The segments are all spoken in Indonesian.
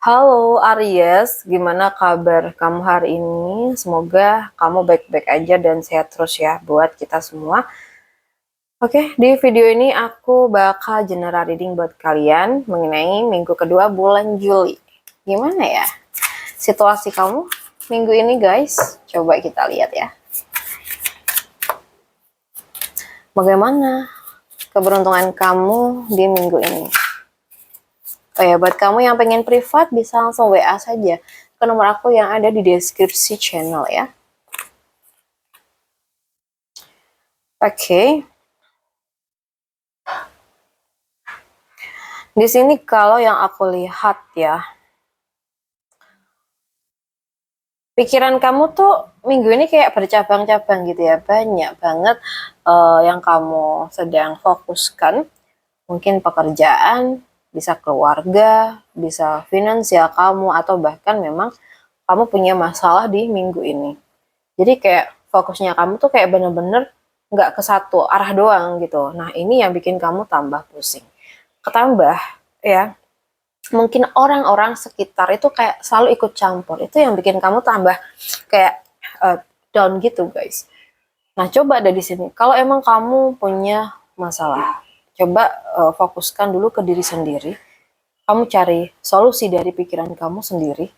Halo Aries, gimana kabar kamu hari ini? Semoga kamu baik-baik aja dan sehat terus ya buat kita semua. Oke, di video ini aku bakal general reading buat kalian mengenai minggu kedua bulan Juli. Gimana ya situasi kamu minggu ini guys? Coba kita lihat ya. Bagaimana keberuntungan kamu di minggu ini? Oh ya, buat kamu yang pengen privat bisa langsung WA saja ke nomor aku yang ada di deskripsi channel ya. Oke. Di sini kalau yang aku lihat ya, pikiran kamu tuh minggu ini kayak bercabang-cabang gitu ya, banyak banget yang kamu sedang fokuskan. Mungkin pekerjaan, bisa keluarga, bisa finansial kamu, atau bahkan memang kamu punya masalah di minggu ini. Jadi kayak fokusnya kamu tuh kayak bener-bener nggak ke satu arah doang gitu. Nah ini yang bikin kamu tambah pusing. Ketambah ya, mungkin orang-orang sekitar itu kayak selalu ikut campur. Itu yang bikin kamu tambah kayak down gitu guys. Nah coba ada di sini. Kalau emang kamu punya masalah, coba fokuskan dulu ke diri sendiri. Kamu cari solusi dari pikiran kamu sendiri.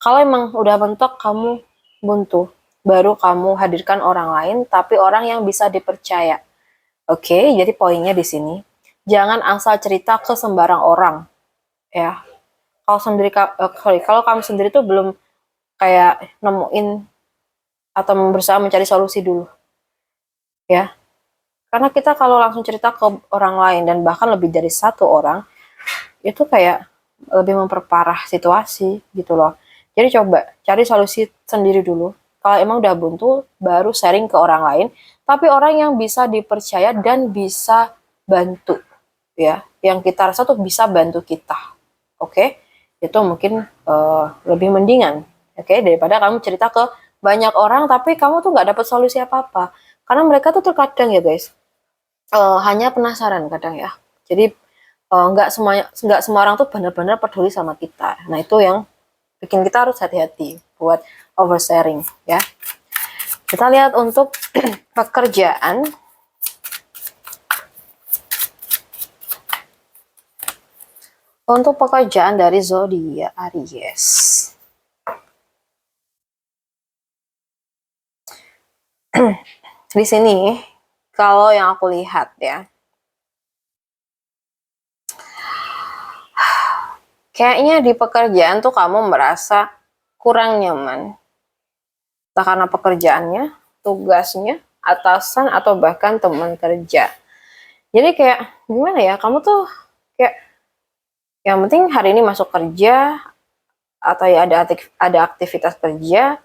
Kalau emang udah mentok kamu buntu, baru kamu hadirkan orang lain, tapi orang yang bisa dipercaya. Oke, jadi poinnya di sini, jangan asal cerita ke sembarang orang, ya. Kalau kamu sendiri tuh belum kayak nemuin atau berusaha mencari solusi dulu, ya. Karena kita kalau langsung cerita ke orang lain dan bahkan lebih dari satu orang, itu kayak lebih memperparah situasi gitu loh. Jadi coba cari solusi sendiri dulu. Kalau emang udah buntu, baru sharing ke orang lain. Tapi orang yang bisa dipercaya dan bisa bantu, ya. Yang kita rasa tuh bisa bantu kita, oke? Itu mungkin lebih mendingan, oke? Daripada kamu cerita ke banyak orang tapi kamu tuh nggak dapat solusi apa-apa. Karena mereka tuh terkadang ya guys, hanya penasaran kadang ya. Jadi nggak semua orang tuh benar-benar peduli sama kita. Nah itu yang bikin kita harus hati-hati buat oversharing ya. Kita lihat untuk pekerjaan. Untuk pekerjaan dari zodiak Aries. Di sini kalau yang aku lihat ya, kayaknya di pekerjaan tuh kamu merasa kurang nyaman. Entah karena pekerjaannya, tugasnya, atasan, atau bahkan teman kerja. Jadi kayak gimana ya, kamu tuh kayak yang penting hari ini masuk kerja, atau ya ada aktivitas kerja,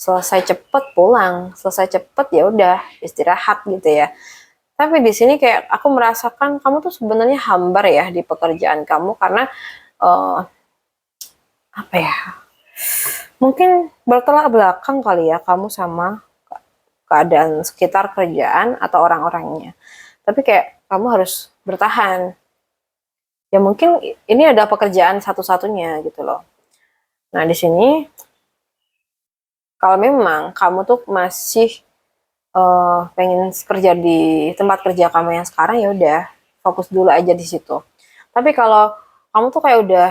selesai cepet pulang, selesai cepet ya udah istirahat gitu ya. Tapi di sini kayak aku merasakan kamu tuh sebenarnya hambar ya di pekerjaan kamu karena apa ya? Mungkin bertolak belakang kali ya kamu sama keadaan sekitar kerjaan atau orang-orangnya. Tapi kayak kamu harus bertahan. Ya mungkin ini ada pekerjaan satu-satunya gitu loh. Nah di sini kalau memang kamu tuh masih pengen kerja di tempat kerja kamu yang sekarang, ya udah fokus dulu aja di situ. Tapi kalau kamu tuh kayak udah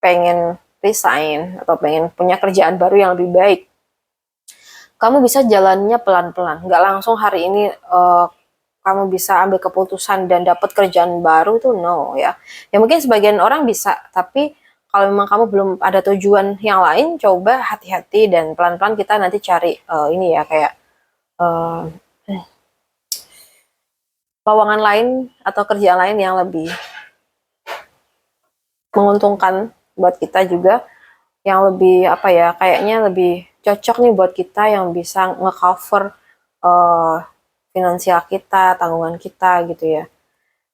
pengen resign atau pengen punya kerjaan baru yang lebih baik, kamu bisa jalannya pelan-pelan, nggak langsung hari ini kamu bisa ambil keputusan dan dapat kerjaan baru itu no ya. Ya mungkin sebagian orang bisa, tapi kalau memang kamu belum ada tujuan yang lain, coba hati-hati dan pelan-pelan kita nanti cari ini ya kayak lowongan lain atau kerjaan lain yang lebih menguntungkan buat kita juga, yang lebih apa ya, kayaknya lebih cocok nih buat kita, yang bisa ngecover finansial kita, tanggungan kita gitu ya.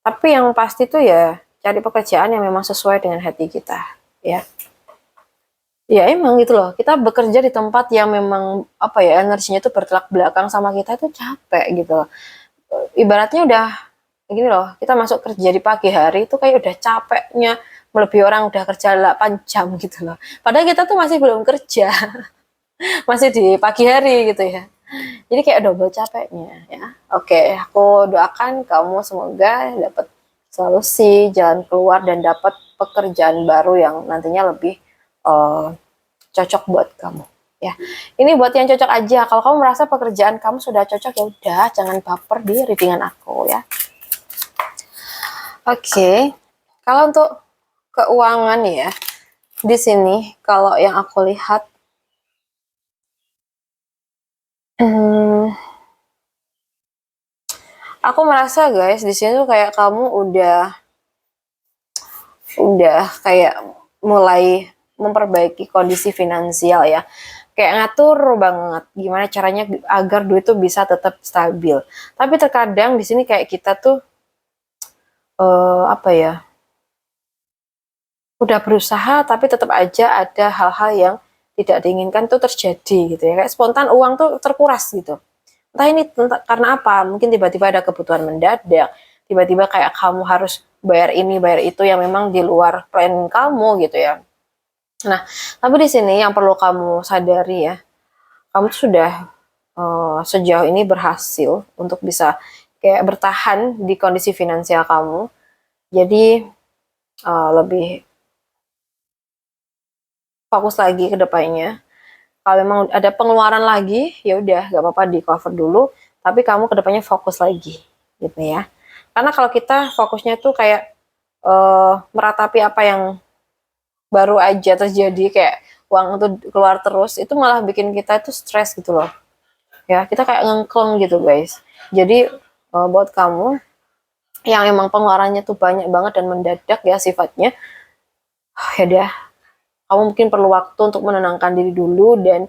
Tapi yang pasti tuh ya cari pekerjaan yang memang sesuai dengan hati kita ya. Ya emang gitu loh, kita bekerja di tempat yang memang apa ya, energinya tuh bertolak belakang sama kita itu capek gitu loh. Ibaratnya udah gini loh, kita masuk kerja di pagi hari itu kayak udah capeknya melebihi orang udah kerja 8 jam gitu loh. Padahal kita tuh masih belum kerja, masih di pagi hari gitu ya. Jadi kayak double capeknya ya. Oke, aku doakan kamu semoga dapat solusi, jalan keluar dan dapat pekerjaan baru yang nantinya lebih cocok buat kamu. Ya, ini buat yang cocok aja. Kalau kamu merasa pekerjaan kamu sudah cocok ya udah, jangan baper di readingan aku ya. Oke, kalau untuk keuangan ya, di sini kalau yang aku lihat, aku merasa guys di sini tuh kayak kamu udah kayak mulai memperbaiki kondisi finansial ya. Kayak ngatur banget gimana caranya agar duit tuh bisa tetap stabil. Tapi terkadang di sini kayak kita tuh apa ya? Udah berusaha tapi tetap aja ada hal-hal yang tidak diinginkan tuh terjadi gitu ya. Kayak spontan uang tuh terkuras gitu. Entah ini karena apa? Mungkin tiba-tiba ada kebutuhan mendadak, tiba-tiba kayak kamu harus bayar ini, bayar itu yang memang di luar plan kamu gitu ya. Nah, tapi di sini yang perlu kamu sadari ya, kamu tuh sudah sejauh ini berhasil untuk bisa kayak bertahan di kondisi finansial kamu. Jadi lebih fokus lagi ke depannya. Kalau memang ada pengeluaran lagi, ya udah gak apa-apa di cover dulu, tapi kamu ke depannya fokus lagi, gitu ya. Karena kalau kita fokusnya tuh kayak meratapi apa yang baru aja terjadi, kayak uang itu keluar terus, itu malah bikin kita tuh stres gitu loh. Ya, kita kayak ngengkleng gitu guys. Jadi buat kamu yang emang pengeluarannya tuh banyak banget dan mendadak ya sifatnya, ya udah, kamu mungkin perlu waktu untuk menenangkan diri dulu dan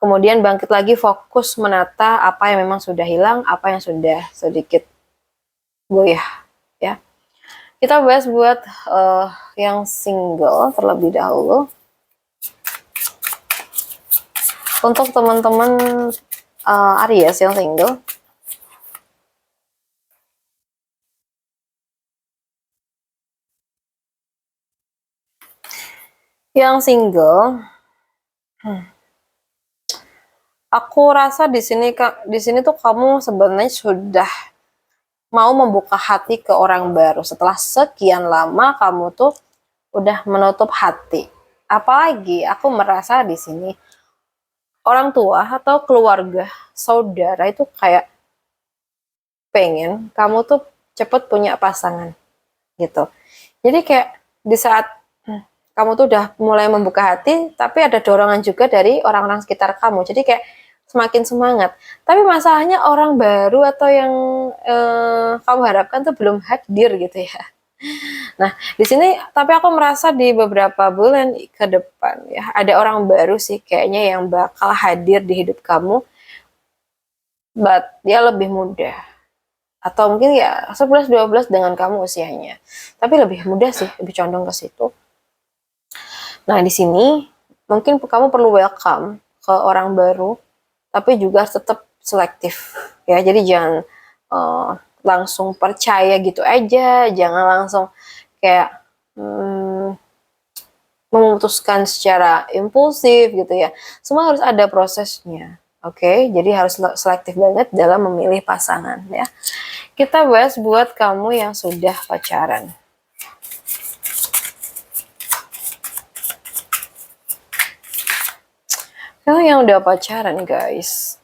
kemudian bangkit lagi fokus menata apa yang memang sudah hilang, apa yang sudah sedikit goyah ya. Kita bahas buat yang single terlebih dahulu. Untuk teman-teman Aries yang single, aku rasa di sini tuh kamu sebenarnya sudah mau membuka hati ke orang baru setelah sekian lama kamu tuh udah menutup hati. Apalagi aku merasa di sini orang tua atau keluarga, saudara itu kayak pengen kamu tuh cepet punya pasangan gitu. Jadi kayak di saat kamu tuh udah mulai membuka hati, tapi ada dorongan juga dari orang-orang sekitar kamu. Jadi kayak semakin semangat. Tapi masalahnya orang baru atau yang kamu harapkan tuh belum hadir gitu ya. Nah, di sini tapi aku merasa di beberapa bulan ke depan ya, ada orang baru sih kayaknya yang bakal hadir di hidup kamu, but dia lebih muda. Atau mungkin ya 11-12 dengan kamu usianya. Tapi lebih muda sih, lebih condong ke situ. Nah, di sini mungkin kamu perlu welcome ke orang baru, tapi juga tetap selektif. Ya, jadi jangan langsung percaya gitu aja, jangan langsung kayak memutuskan secara impulsif gitu ya. Semua harus ada prosesnya. Oke, jadi harus selektif banget dalam memilih pasangan ya. Kita bahas buat kamu yang sudah pacaran. Kalau yang udah pacaran guys,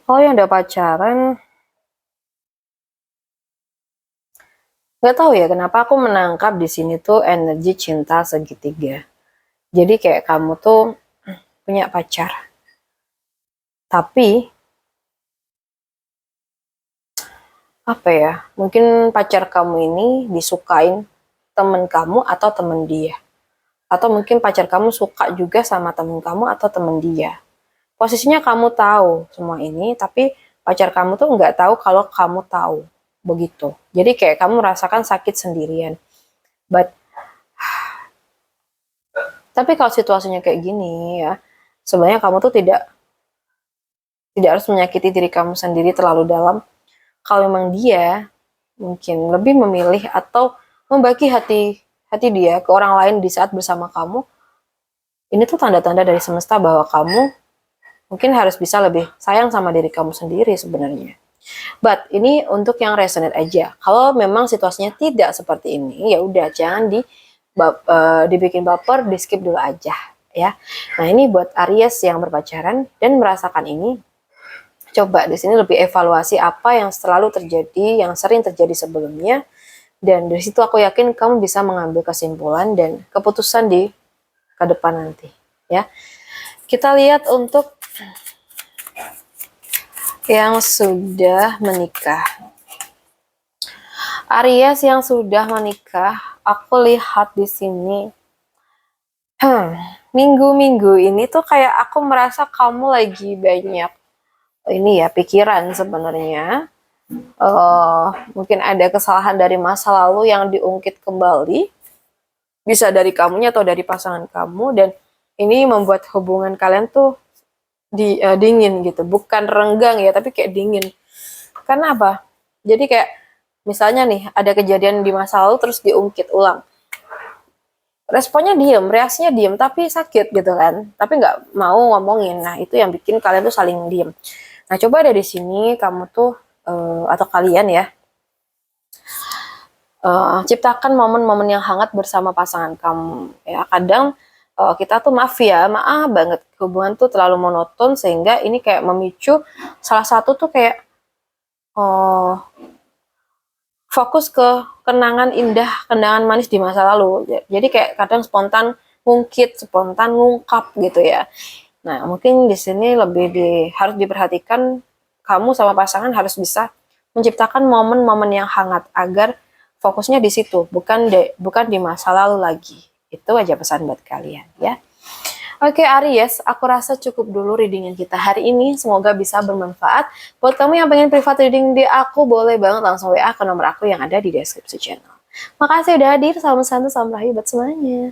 kalau yang udah pacaran, nggak tahu ya kenapa aku menangkap di sini tuh energi cinta segitiga. Jadi kayak kamu tuh punya pacar, tapi apa ya? Mungkin pacar kamu ini disukain temen kamu atau temen dia, atau mungkin pacar kamu suka juga sama temen kamu atau temen dia. Posisinya kamu tahu semua ini, tapi pacar kamu tuh nggak tahu kalau kamu tahu begitu. Jadi kayak kamu merasakan sakit sendirian. But Tapi kalau situasinya kayak gini ya, sebenarnya kamu tuh tidak harus menyakiti diri kamu sendiri terlalu dalam. Kalau memang dia mungkin lebih memilih atau membagi hati dia ke orang lain di saat bersama kamu, ini tuh tanda-tanda dari semesta bahwa kamu mungkin harus bisa lebih sayang sama diri kamu sendiri sebenarnya. But ini untuk yang resonate aja. Kalau memang situasinya tidak seperti ini, ya udah jangan dibikin baper, di skip dulu aja ya. Nah ini buat Aries yang berpacaran dan merasakan ini, coba di sini lebih evaluasi apa yang selalu terjadi, yang sering terjadi sebelumnya, dan dari situ aku yakin kamu bisa mengambil kesimpulan dan keputusan di ke depan nanti ya. Kita lihat untuk yang sudah menikah. Aries yang sudah menikah, aku lihat di sini. Minggu-minggu ini tuh kayak aku merasa kamu lagi banyak ini ya pikiran sebenarnya. Mungkin ada kesalahan dari masa lalu yang diungkit kembali, bisa dari kamunya atau dari pasangan kamu, dan ini membuat hubungan kalian tuh dingin gitu, bukan renggang ya, tapi kayak dingin. Karena apa? Jadi kayak misalnya nih ada kejadian di masa lalu terus diungkit ulang, responnya diem, reaksinya diem, tapi sakit gitu kan, tapi nggak mau ngomongin. Nah itu yang bikin kalian tuh saling diem. Nah coba dari sini kamu tuh atau kalian ya, ciptakan momen-momen yang hangat bersama pasangan kamu ya. Kadang kita tuh maaf banget hubungan tuh terlalu monoton sehingga ini kayak memicu salah satu tuh kayak fokus ke kenangan indah, kenangan manis di masa lalu. Jadi kayak kadang spontan ngungkit, spontan ngungkap gitu ya. Nah mungkin di sini harus diperhatikan, kamu sama pasangan harus bisa menciptakan momen-momen yang hangat agar fokusnya di situ, bukan di masa lalu lagi. Itu aja pesan buat kalian ya. Oke Aries, aku rasa cukup dulu readingan kita hari ini. Semoga bisa bermanfaat. Buat kamu yang pengen private reading di aku, boleh banget langsung WA ke nomor aku yang ada di deskripsi channel. Makasih udah hadir, salam santu, salam rahayu buat semuanya.